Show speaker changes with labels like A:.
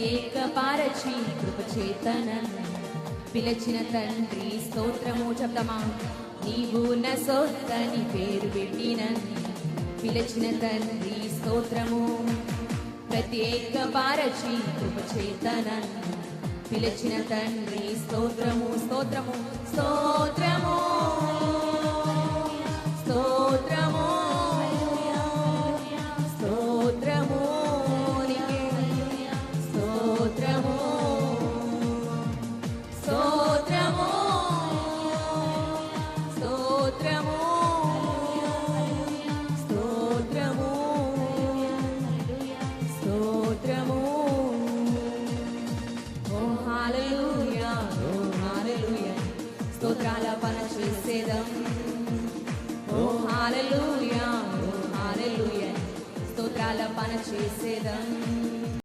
A: ప్రత్యేక పారచి కృపచేతనన్ను పిలిచిన తండ్రి స్తోత్రము. చెప్తామా? నీవు నా సొత్తని పేరు పెట్టినన్ను పిలిచిన తండ్రి స్తోత్రము. ప్రత్యేక పారచి కృపచేతనన్ను పిలిచిన తండ్రి స్తోత్రము. స్తోత్రము స్తోత్రము స్తోత్రము స్తోత్రము నీకే స్తోత్రము స్తోత్రము స్తోత్రము స్తోత్రము స్తోత్రము. ఓ హల్లెలూయా, ఓ హల్లెలూయా, స్తోత్రాల పన చేసేదం. ఓ హల్లెలూయా, ఓ హల్లెలూయా, స్తోత్రాల పన చేసేదం.